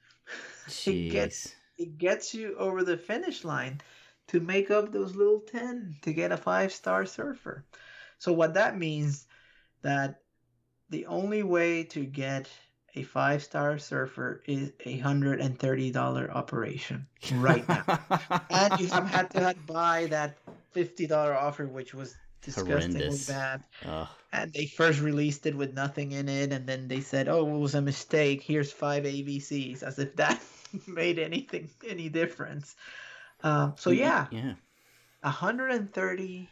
Jeez. It gets you over the finish line to make up those little 10 to get a 5-star surfer. So, what that means that the only way to get a 5-star surfer is a $130 operation right now. And you have had to buy that $50 offer, which was disgustingly bad. And they first released it with nothing in it, and then they said, oh, it was a mistake. Here's 5 ABCs, as if that made any difference. So yeah, $130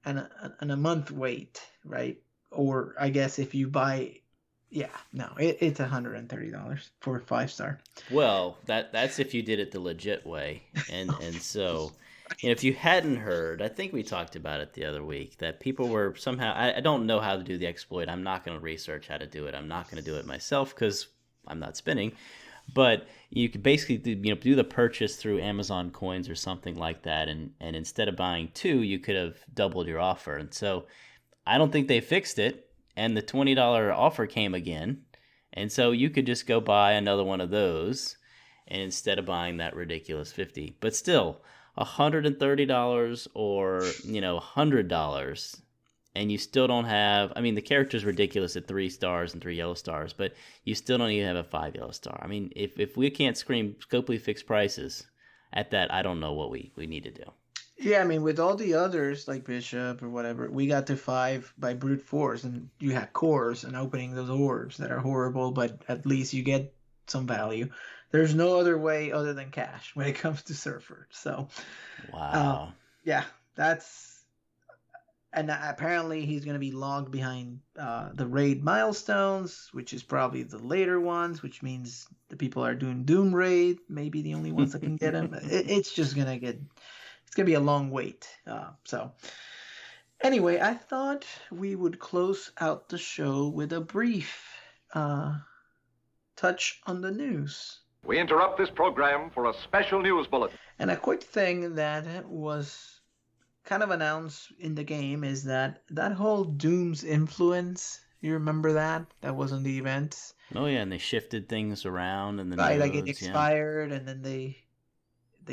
and a month wait, right? Or I guess if you buy, it's $130 for a 5-star. Well, that's if you did it the legit way, and so if you hadn't heard, I think we talked about it the other week that people were somehow. I don't know how to do the exploit. I'm not going to research how to do it. I'm not going to do it myself because I'm not spinning. But you could basically do the purchase through Amazon coins or something like that, and instead of buying 2, you could have doubled your offer. And so I don't think they fixed it, and the $20 offer came again, and so you could just go buy another one of those, and instead of buying that ridiculous $50, but still $130 or $100. And you still don't have, the character's ridiculous at 3 stars and 3 yellow stars, but you still don't even have a 5 yellow star. If we can't scream Scopely fixed prices at that, I don't know what we need to do. Yeah, with all the others, like Bishop or whatever, we got to 5 by brute force, and you had cores and opening those orbs that are horrible, but at least you get some value. There's no other way other than cash when it comes to Surfer. So, wow. That's... And apparently he's going to be logged behind the raid milestones, which is probably the later ones, which means the people are doing Doom raid, maybe the only ones that can get him. It's just going to be a long wait. So anyway, I thought we would close out the show with a brief touch on the news. We interrupt this program for a special news bulletin. And a quick thing that was kind of announced in the game is that whole Doom's influence You remember that? That wasn't the event. Oh yeah, and they shifted things around in the Right, like it nodes. Yeah. expired, and then they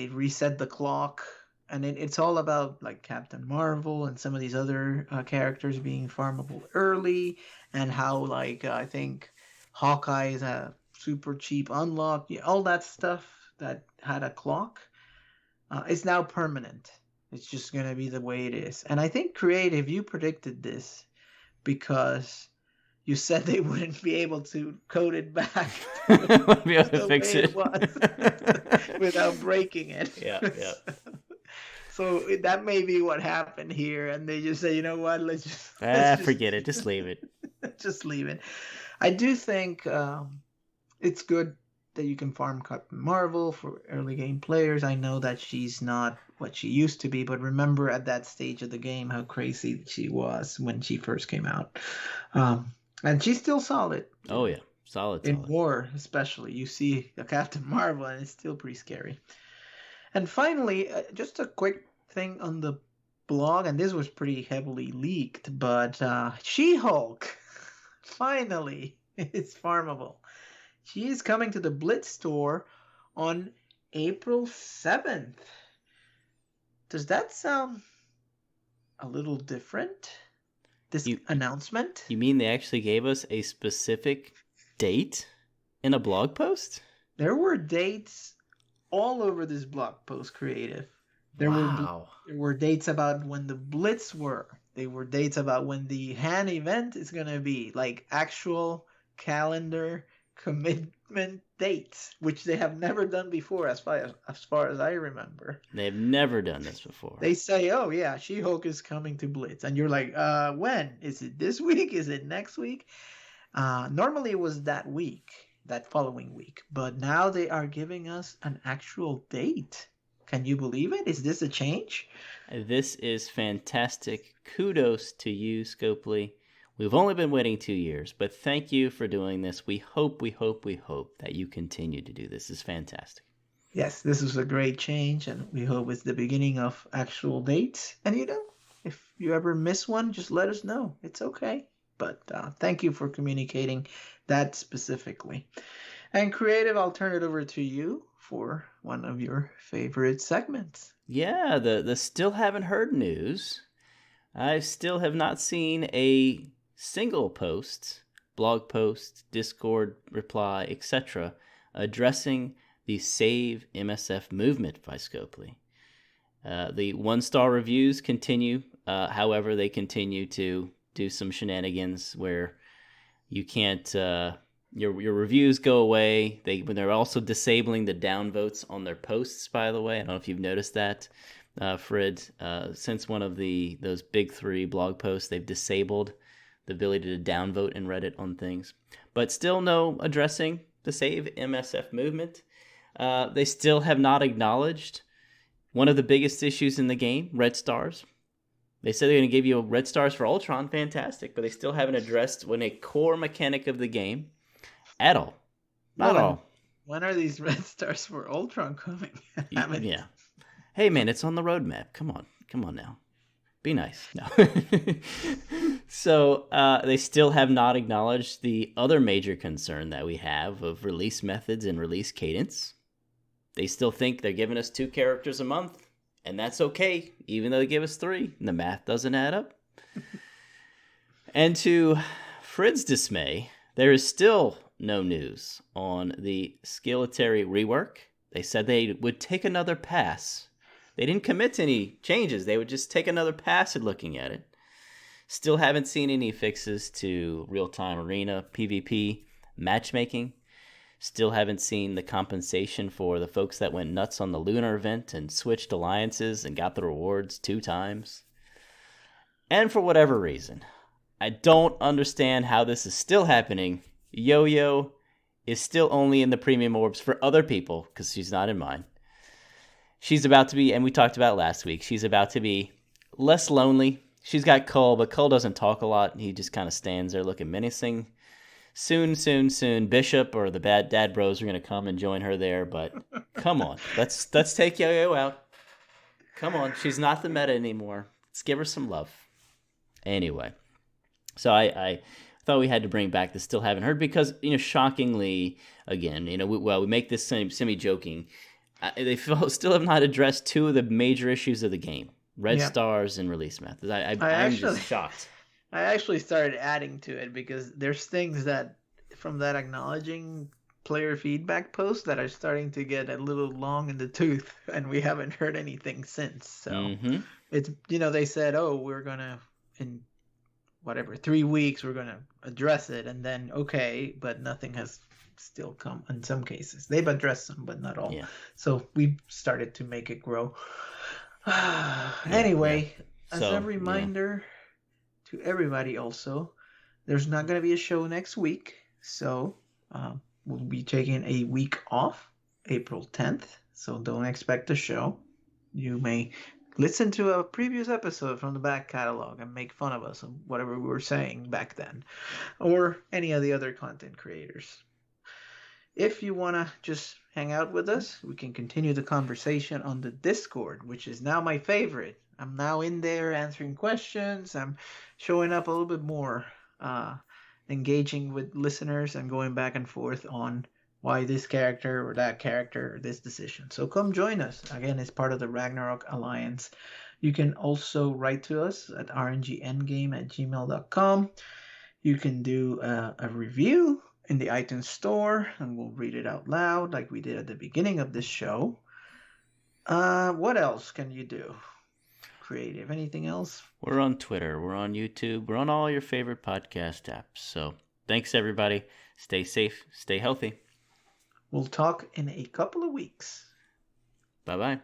reset the clock, and it's all about like Captain Marvel and some of these other characters being farmable early, and how like I think Hawkeye is a super cheap unlock. Yeah, all that stuff that had a clock is now permanent. It's just gonna be the way it is. And I think Creative, you predicted this because you said they wouldn't be able to code it back Wouldn't be able to the fix way it. it was without breaking it. Yeah, yeah. So that may be what happened here, and they just say, you know what, let's Forget it. Just leave it. just leave it. I do think it's good that you can farm Captain Marvel for early game players. I know that she's not what she used to be, but remember at that stage of the game how crazy she was when she first came out. And she's still solid. Oh yeah, solid. In war, especially. You see a Captain Marvel, and it's still pretty scary. And finally, just a quick thing on the blog, and this was pretty heavily leaked, but She-Hulk finally is farmable. She is coming to the Blitz store on April 7th. Does that sound a little different? This announcement? You mean they actually gave us a specific date in a blog post? There were dates all over this blog post, Creative. There were dates about when the Blitz were. There were dates about when the Han event is going to be, like actual calendar commitment dates, which they have never done before as far as I remember. They've never done this before. They say, oh yeah, She-Hulk is coming to Blitz. And you're like, when? Is it this week? Is it next week? Normally it was that week, that following week. But now they are giving us an actual date. Can you believe it? Is this a change? This is fantastic. Kudos to you, Scopely. We've only been waiting 2 years, but thank you for doing this. We hope that you continue to do this. It's fantastic. Yes, this is a great change, and we hope it's the beginning of actual dates. And if you ever miss one, just let us know. It's okay. But thank you for communicating that specifically. And Creative, I'll turn it over to you for one of your favorite segments. Yeah, the still haven't heard news. I still have not seen a single post, blog post, Discord reply, etc., addressing the Save MSF movement by Scopely. The 1-star reviews continue. However, they continue to do some shenanigans where you can't... Your reviews go away. When they're also disabling the downvotes on their posts, by the way. I don't know if you've noticed that, Frid. Since one of those big 3 blog posts, they've disabled the ability to downvote in Reddit on things. But still no addressing the Save MSF movement. They still have not acknowledged one of the biggest issues in the game, red stars. They said they're going to give you red stars for Ultron, fantastic, but they still haven't addressed a core mechanic of the game at all. Not at all. When are these red stars for Ultron coming? Yeah. Hey, man, it's on the roadmap. Come on now. Be nice. No. So they still have not acknowledged the other major concern that we have of release methods and release cadence. They still think they're giving us 2 characters a month, and that's okay, even though they give us 3, and the math doesn't add up. And to Frid's dismay, there is still no news on the Skilletary rework. They said they would take another pass. They didn't commit to any changes. They would just take another pass at looking at it. Still haven't seen any fixes to real-time arena, PvP, matchmaking. Still haven't seen the compensation for the folks that went nuts on the Lunar event and switched alliances and got the rewards 2 times. And for whatever reason, I don't understand how this is still happening. Yo-Yo is still only in the premium orbs for other people, because she's not in mine. She's about to be, and we talked about last week, she's about to be less lonely. She's got Cull, but Cull doesn't talk a lot. He just kind of stands there looking menacing. Soon, Bishop or the Bad Dad Bros are going to come and join her there, but come on. Let's take Yo-Yo out. Come on, she's not the meta anymore. Let's give her some love. Anyway, so I thought we had to bring back the still haven't heard because, shockingly, again, we make this semi-joking. They still have not addressed two of the major issues of the game, red stars and release methods. I'm just shocked. I actually started adding to it because there's things that from that acknowledging player feedback post that are starting to get a little long in the tooth, and we haven't heard anything since. So it's, they said, oh, we're gonna in 3 weeks we're gonna address it, and then but nothing has still come. In some cases they've addressed some, but not all. So we started to make it grow. Anyway, as a reminder to everybody, also, there's not going to be a show next week, so we'll be taking a week off, April 10th, so don't expect a show. You may listen to a previous episode from the back catalog and make fun of us and whatever we were saying back then, or any of the other content creators. If you want to just hang out with us, we can continue the conversation on the Discord, which is now my favorite. I'm now in there answering questions. I'm showing up a little bit more, engaging with listeners and going back and forth on why this character or that character or this decision. So come join us. Again, it's part of the Ragnarok Alliance. You can also write to us at rngendgame@gmail.com. You can do a review in the iTunes store, and we'll read it out loud like we did at the beginning of this show. What else can you do? Creative. Anything else? We're on Twitter. We're on YouTube. We're on all your favorite podcast apps. So thanks, everybody. Stay safe. Stay healthy. We'll talk in a couple of weeks. Bye-bye.